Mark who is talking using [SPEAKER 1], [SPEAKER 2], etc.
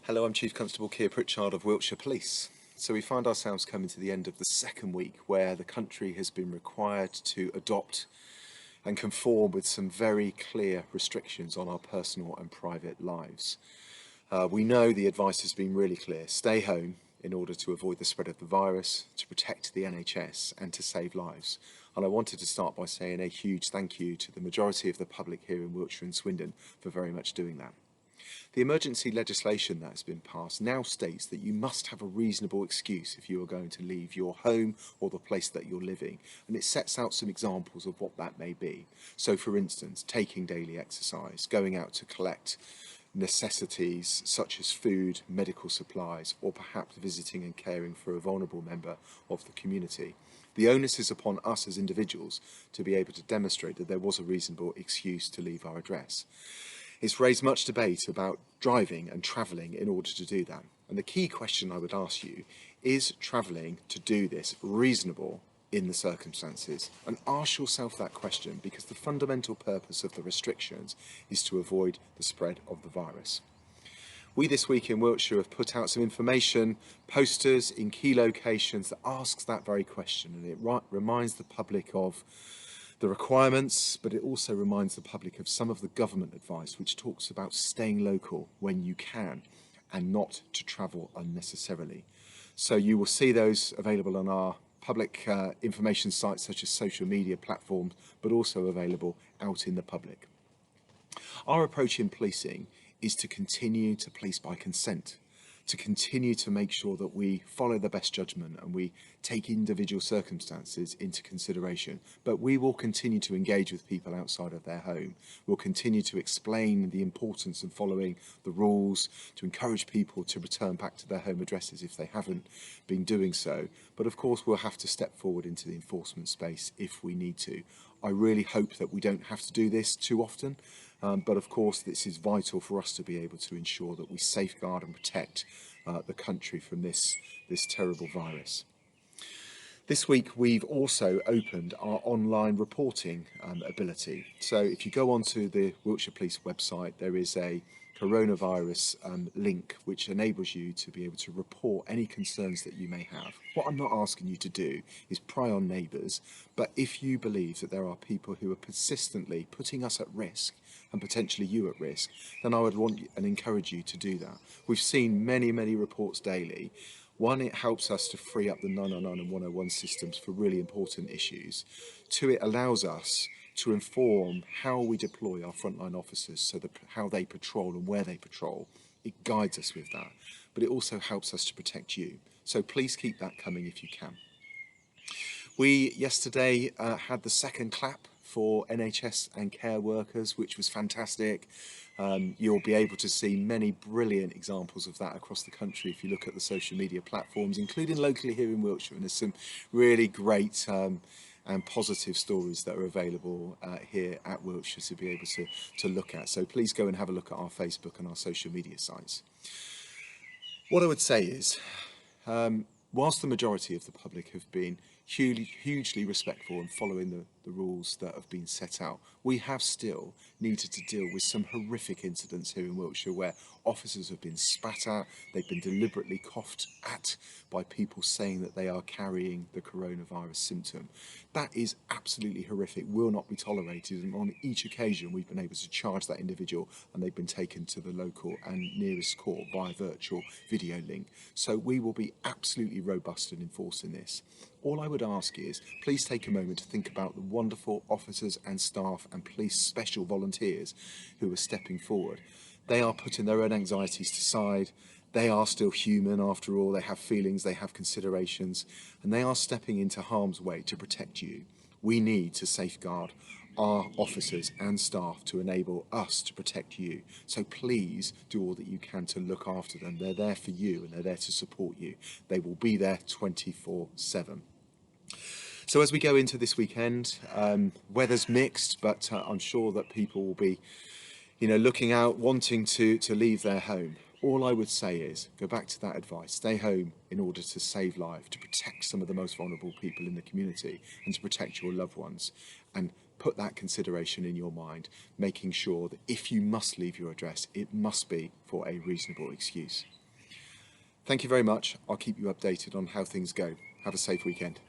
[SPEAKER 1] Hello, I'm Chief Constable Kier Pritchard of Wiltshire Police. So we find ourselves coming to the end of the second week where the country has been required to adopt and conform with some very clear restrictions on our personal and private lives. We know the advice has been really clear. Stay home in order to avoid the spread of the virus, to protect the NHS and to save lives. And I wanted to start by saying a huge thank you to the majority of the public here in Wiltshire and Swindon for very much doing that. The emergency legislation that has been passed now states that you must have a reasonable excuse if you are going to leave your home or the place that you're living, and it sets out some examples of what that may be. So for instance, taking daily exercise, going out to collect necessities such as food, medical supplies, or perhaps visiting and caring for a vulnerable member of the community. The onus is upon us as individuals to be able to demonstrate that there was a reasonable excuse to leave our address. It's raised much debate about driving and travelling in order to do that. And the key question I would ask you is travelling to do this reasonable in the circumstances? And ask yourself that question, because the fundamental purpose of the restrictions is to avoid the spread of the virus. We this week in Wiltshire have put out some information, posters in key locations that asks that very question, and it reminds the public of the requirements, but it also reminds the public of some of the government advice which talks about staying local when you can and not to travel unnecessarily. So you will see those available on our public information sites such as social media platforms, but also available out in the public. Our approach in policing is to continue to police by consent, to continue to make sure that we follow the best judgment and we take individual circumstances into consideration. But we will continue to engage with people outside of their home. We'll continue to explain the importance of following the rules, to encourage people to return back to their home addresses if they haven't been doing so. But of course, we'll have to step forward into the enforcement space if we need to. I really hope that we don't have to do this too often. But of course, this is vital for us to be able to ensure that we safeguard and protect the country from this terrible virus. This week, we've also opened our online reporting ability. So if you go onto the Wiltshire Police website, there is a coronavirus link which enables you to be able to report any concerns that you may have. What I'm not asking you to do is pry on neighbours, but if you believe that there are people who are persistently putting us at risk and potentially you at risk, then I would want and encourage you to do that. We've seen many reports daily. One, it helps us to free up the 999 and 101 systems for really important issues. Two, it allows us to inform how we deploy our frontline officers, so that how they patrol and where they patrol. It guides us with that, but it also helps us to protect you. So please keep that coming if you can. We yesterday had the second clap for NHS and care workers, which was fantastic. You'll be able to see many brilliant examples of that across the country if you look at the social media platforms, including locally here in Wiltshire. And there's some really great and positive stories that are available here at Wiltshire to be able to look at. So please go and have a look at our Facebook and our social media sites. What I would say is, whilst the majority of the public have been hugely respectful and following the rules that have been set out, we have still needed to deal with some horrific incidents here in Wiltshire where officers have been spat at, they've been deliberately coughed at by people saying that they are carrying the coronavirus symptom. That is absolutely horrific, will not be tolerated, and on each occasion we've been able to charge that individual and they've been taken to the local and nearest court via virtual video link. So we will be absolutely robust in enforcing this. All I would ask is, please take a moment to think about the wonderful officers and staff and police special volunteers who are stepping forward. They are putting their own anxieties aside. They are still human after all. They have feelings, they have considerations, and they are stepping into harm's way to protect you. We need to safeguard our officers and staff to enable us to protect you. So please do all that you can to look after them. They're there for you and they're there to support you. They will be there 24/7. So as we go into this weekend, weather's mixed, but I'm sure that people will be, looking out, wanting to leave their home. All I would say is, go back to that advice, stay home in order to save life, to protect some of the most vulnerable people in the community and to protect your loved ones. And put that consideration in your mind, making sure that if you must leave your address, it must be for a reasonable excuse. Thank you very much. I'll keep you updated on how things go. Have a safe weekend.